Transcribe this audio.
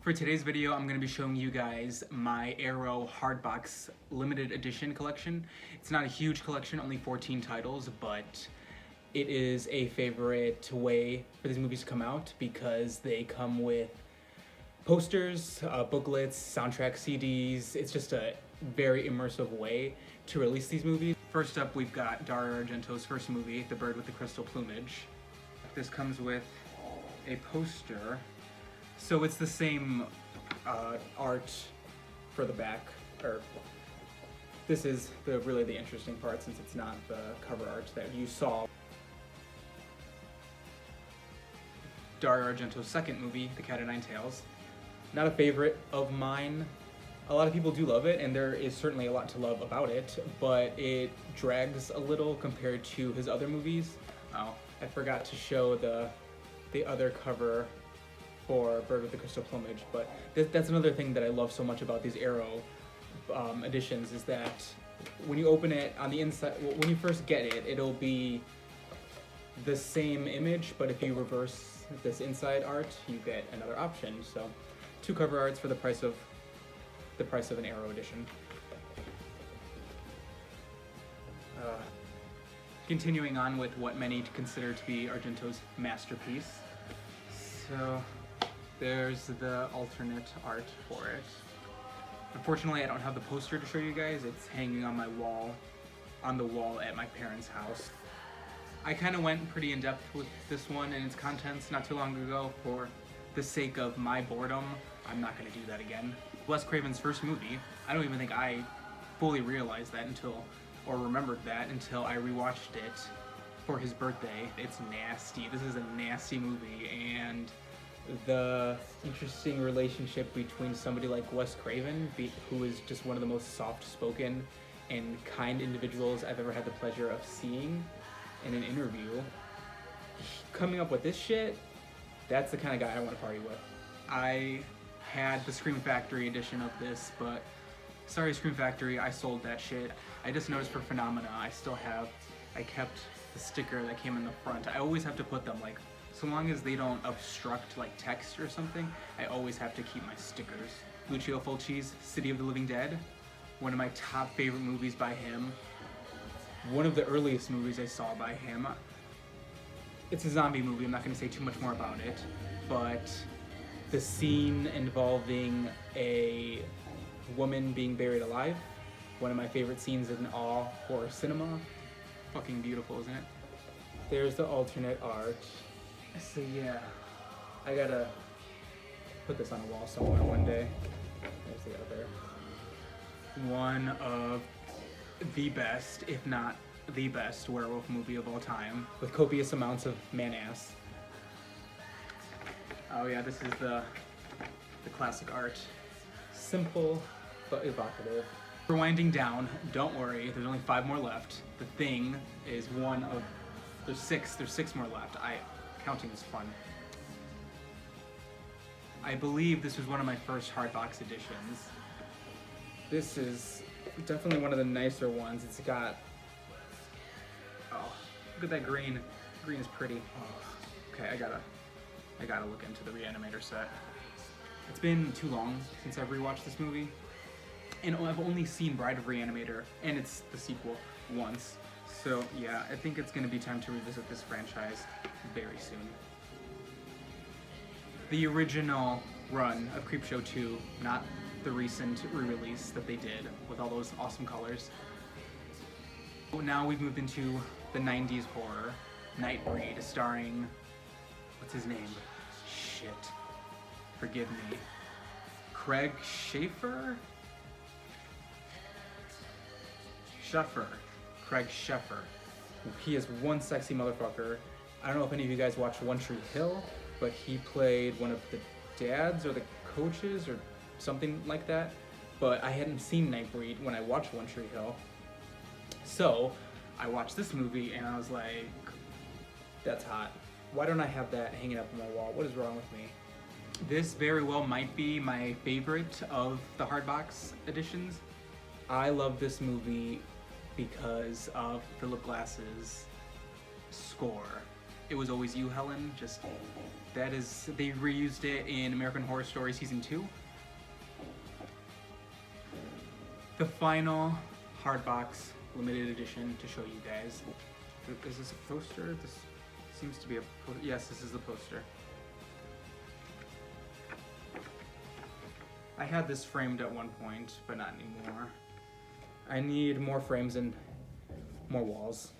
For today's video, I'm going to be showing you guys my Arrow Hardbox limited edition collection. It's not a huge collection, only 14 titles, but it is a favorite way for these movies to come out because they come with posters, booklets, soundtrack CDs. It's just a very immersive way to release these movies. First up, we've got Dario Argento's first movie, The Bird with the Crystal Plumage. This comes with a poster. So it's the same art for the back, or this is really the interesting part since it's not the cover art that you saw. Dario Argento's second movie, The Cat o' Nine Tails. Not a favorite of mine. A lot of people do love it, and there is certainly a lot to love about it, but it drags a little compared to his other movies. Oh, I forgot to show the other cover for Bird with the Crystal Plumage, but that's another thing that I love so much about these Arrow editions is that when you open it on the inside, when you first get it, it'll be the same image, but if you reverse this inside art, you get another option. So, two cover arts for the price of an Arrow edition. Continuing on with what many consider to be Argento's masterpiece. So, there's the alternate art for it. Unfortunately, I don't have the poster to show you guys. It's hanging on my wall, on the wall at my parents' house. I kind of went pretty in depth with this one and its contents not too long ago for the sake of my boredom. I'm not going to do that again. Wes Craven's first movie, I don't even think I fully realized that or remembered that until I rewatched it for his birthday. It's nasty. This is a nasty movie, and the interesting relationship between somebody like Wes Craven, who is just one of the most soft-spoken and kind individuals I've ever had the pleasure of seeing in an interview, coming up with this shit, that's the kind of guy I want to party with. I had the Scream Factory edition of this, but sorry Scream Factory, I sold that shit. I just noticed for Phenomena, I kept the sticker that came in the front. I always have to put them, like, so long as they don't obstruct like text or something, I always have to keep my stickers. Lucio Fulci's City of the Living Dead, one of my top favorite movies by him. One of the earliest movies I saw by him. It's a zombie movie, I'm not going to say too much more about it, but the scene involving a woman being buried alive, one of my favorite scenes in all horror cinema. Fucking beautiful, isn't it? There's the alternate art. So yeah, I gotta put this on a wall somewhere one day. There's the other. One of the best, if not the best, werewolf movie of all time, with copious amounts of man-ass. Oh yeah, this is the classic art. Simple, but evocative. We're winding down, don't worry, there's only 5 more left. The Thing is one of, there's 6 more left. Counting is fun. I believe this was one of my first Hardbox editions. This is definitely one of the nicer ones. It's got, oh, look at that green. Green is pretty. Oh, okay, I gotta look into the Reanimator set. It's been too long since I've rewatched this movie. And I've only seen Bride of Reanimator, and it's the sequel, once. So yeah, I think it's gonna be time to revisit this franchise very soon. The original run of Creepshow 2, not the recent re-release that they did with all those awesome colors. Now we've moved into the 90s horror, Nightbreed, starring, what's his name? Shit. Forgive me. Craig Sheffer? Craig Sheffer. He is one sexy motherfucker. I don't know if any of you guys watched One Tree Hill, but he played one of the dads or the coaches or something like that. But I hadn't seen Nightbreed when I watched One Tree Hill. So I watched this movie and I was like, that's hot. Why don't I have that hanging up on my wall? What is wrong with me? This very well might be my favorite of the Hardbox editions. I love this movie because of Philip Glass's score. It Was Always You, Helen. Just, that is, they reused it in American Horror Story Season 2. The final Hardbox limited edition to show you guys. Is this a poster? This seems to be a poster. Yes, this is the poster. I had this framed at one point, but not anymore. I need more frames and more walls.